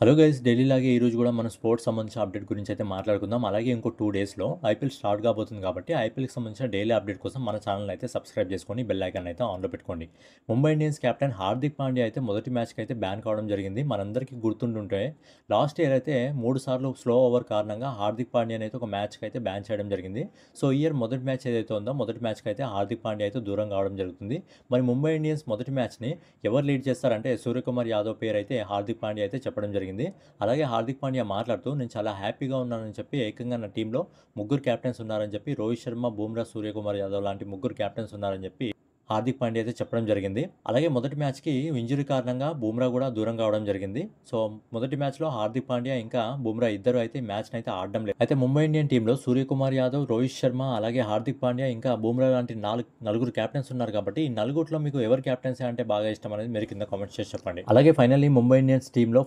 Hello guys daily లాగే ఈరోజు కూడా మనం స్పోర్ట్స్ సంబంధించిన అప్డేట్ గురించి అయితే మాట్లాడుకుందాం. అలాగే ఇంకో 2 డేస్‌లో ఐపీఎల్ స్టార్ట్ కాబోతుంది కాబట్టి ఐపీఎల్‌కి సంబంధించిన డైలీ అప్డేట్ కోసం మన ఛానెల్‌ని అయితే సబ్స్క్రైబ్ చేసుకొని బెల్ ఐకాన్ అయితే ఆన్‌లో పెట్టుకోండి. ముంబై ఇండియన్స్ కెప్టెన్ హార్దిక్ పాండ్యా అయితే మొదటి మ్యాచ్‌కి అయితే బ్యాన్ కావడం జరిగింది. మనందరికీ గుర్తుంటుంటే లాస్ట్ ఇయర్ అయితే 3 సార్లు స్లో ఓవర్ కారణంగా హార్దిక్ పాండ్యాని అయితే ఒక మ్యాచ్‌కి అయితే బ్యాన్ చేయడం జరిగింది. సో ఈ ఇయర్ మొదటి మ్యాచ్ ఏదైతే ఉందో మొదటి మ్యాచ్‌కి అయితే హార్దిక్ పాండ్యా అయితే దూరం కావడం జరుగుతుంది. మరి ముంబై ఇండియన్స్ మొదటి మ్యాచ్‌ని ఎవరు లీడ్ చేస్తారంటే సూర్యకుమార్ యాదవ్ పేరు అయితే హార్దిక్ పాండ్యా అయితే చెప్పడం జరిగింది. అలాగే హార్దిక్ పాండ్యా మాట్లాడుతూ నేను చాలా హ్యాపీగా ఉన్నానని చెప్పి ఏకంగా నా టీంలో ముగ్గురు కెప్టెన్స్ ఉన్నారని చెప్పి రోహిత్ శర్మ, బూమ్రా, సూర్యకుమార్ యాదవ్ లాంటి ముగ్గురు కెప్టెన్స్ ఉన్నారని చెప్పి హార్దిక్ పాండ్యా అయితే చెప్పడం జరిగింది. అలాగే మొదటి మ్యాచ్‌కి ఇంజ్యూరీ కారణంగా బూమ్రా కూడా దూరం కావడం జరిగింది. సో మొదటి మ్యాచ్‌లో హార్దిక్ పాండ్యా ఇంకా బూమ్రా ఇద్దరు అయితే మ్యాచ్‌నైతే ఆడడం లేదు. అయితే ముంబై ఇండియన్ టీంలో సూర్యకుమార్ యాదవ్, రోహిత్ శర్మ, అలాగే హార్దిక్ పాండ్యా ఇంకా బూమ్రా లాంటి నలుగురు కెప్టెన్స్ ఉన్నారు కాబట్టి ఈ నలుగురిలో మీకు ఎవరు కెప్టెన్సీ అంటే బాగా ఇష్టం అనేది మీరు కింద కామెంట్స్ చేసి చెప్పండి. అలాగే ఫైనల్లీ ముంబై ఇండియన్స్ టీంలో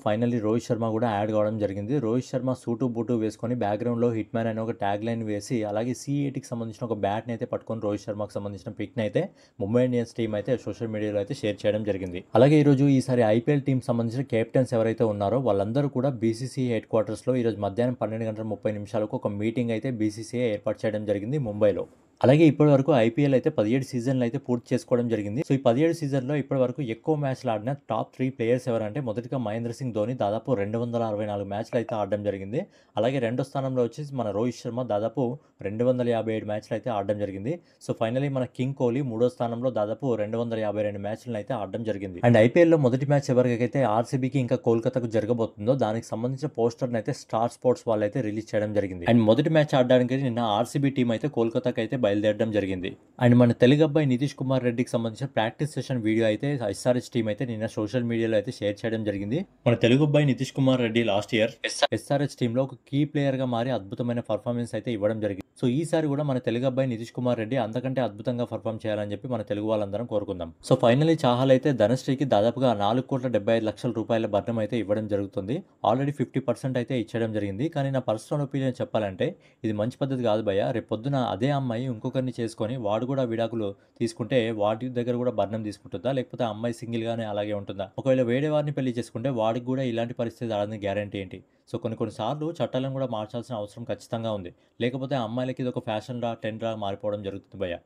రోహిత్ శర్మ కూడా యాడ్ కావడం జరిగింది. రోహిత్ శర్మ సూటు బూటు వేసుకొని బ్యాక్‌గ్రౌండ్‌లో హిట్ మ్యాన్ అనే ఒక ట్యాగ్ లైన్ వేసి అలాగే C80కి సంబంధించిన ఒక బ్యాట్‌ని అయితే పట్టుకొని రోహిత్ శర్మకు సంబంధించిన పిక్‌ని అయితే ముంబై ఇండియన్స్ టీం అయితే సోషల్ మీడియాలో అయితే షేర్ చేయడం జరిగింది. అలాగే ఈరోజు ఈసారి ఐపీఎల్ టీం సంబంధించిన కెప్టెన్స్ ఎవరైతే ఉన్నారో వాళ్ళందరూ కూడా బీసీసీ హెడ్ క్వార్టర్స్లో ఈరోజు మధ్యాహ్నం 12:30 ఒక మీటింగ్ అయితే బీసీసీఐ ఏర్పాటు చేయడం జరిగింది ముంబైలో. అలాగే ఇప్పటివరకు ఐపీఎల్ అయితే 17 సీజన్లు అయితే పూర్తి చేసుకోవడం జరిగింది. సో ఈ 17 సీజన్లో ఇప్పటివరకు ఎక్కువ మ్యాచ్లు ఆడిన టాప్ 3 ప్లేయర్స్ ఎవరంటే మొదటిగా మహేంద్ర సింగ్ ధోని దాదాపు 264 మ్యాచ్లు అయితే ఆడడం జరిగింది. అలాగే రెండో స్థానంలో వచ్చేసి మన రోహిత్ శర్మ దాదాపు 257 మ్యాచ్లు అయితే ఆడడం జరిగింది. సో ఫైనలీ మన కింగ్ కోహ్లీ మూడో స్థానంలో దాదాపు 252 మ్యాచ్లను అయితే ఆడడం జరిగింది. అండ్ ఐపీఎల్లో మొదటి మ్యాచ్ ఎవరికైతే ఆర్సీబీకి ఇంకా కోల్కతాకు జరగబోతుందో దానికి సంబంధించిన పోస్టర్ని అయితే స్టార్ స్పోర్ట్స్ వాళ్ళు అయితే రిలీజ్ చేయడం జరిగింది. అండ్ మొదటి మ్యాచ్ ఆడడానికి నిన్న ఆర్సీబీ టీం అయితే కోల్కతాకి అయితే బయలుదేరడం జరిగింది. అండ్ మన తెలుగు అబ్బాయి నితీష్ కుమార్ రెడ్డికి సంబంధించిన ప్రాక్టీస్ సెషన్ వీడియో అయితే ఎస్ఆర్హెచ్ టీం అయితే నిన్న సోషల్ మీడియాలో అయితే షేర్ చేయడం జరిగింది. మన తెలుగు అబ్బాయి Nitish Kumar Reddy last year SRH టీంలో ఒక కీ ప్లేయర్ గా మారి అద్భుతమైన పర్ఫార్మెన్స్ అయితే ఇవ్వడం జరిగింది. సో ఈసారి కూడా మన తెలుగు అబ్బాయి నితీష్ కుమార్ రెడ్డి అంతకంటే అద్భుతంగా పర్ఫామ్ చేయాలని చెప్పి మన తెలుగు వాళ్ళందరం కోరుకుందాం. సో ఫైనలీ చాహల్ అయితే ధనశ్రీకి దాదాపుగా 4,75,00,000 రూపాయల భరణం అయితే ఇవ్వడం జరుగుతుంది. ఆల్రెడీ 50% అయితే ఇచ్చడం జరిగింది. కానీ నా పర్సనల్ ఒపీనియన్ చెప్పాలంటే ఇది మంచి పద్ధతి కాదు భయ్య. రేపు పొద్దున అదే అమ్మాయి ఇంకొకరిని చేసుకొని వాడు కూడా విడాకులు తీసుకుంటే వాడి దగ్గర కూడా భరణం తీసుకుంటుందా, లేకపోతే ఆ అమ్మాయి సింగిల్ గానే అలాగే ఉంటుందా? ఒకవేళ వేరే వారిని పెళ్లి చేసుకుంటే వాడికి కూడా ఇలాంటి పరిస్థితి రాదని గ్యారంటీ ఏంటి? సో కొన్ని సార్లు చట్టాలను కూడా మార్చాల్సిన అవసరం ఖచ్చితంగా ఉంది. లేకపోతే ఆ అమ్మాయిలకి ఇది ఒక ఫ్యాషన్ రా ట్రెండ్ రా మారిపోవడం జరుగుతుంది భయ్య.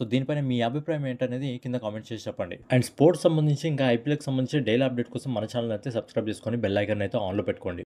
సో దీనిపైన మీ అభిప్రాయం ఏంటనేది కింద కామెంట్ చేసి చెప్పండి. అండ్ స్పోర్ట్స్ సంబంధించి ఇంకా ఐపీఎల్కి సంబంధించి డైలీ అప్డేట్ కోసం మన ఛానల్ అయితే సబ్స్క్రైబ్ చేసుకొని బెల్ ఐకాన్ అయితే ఆన్లో పెట్టుకోండి.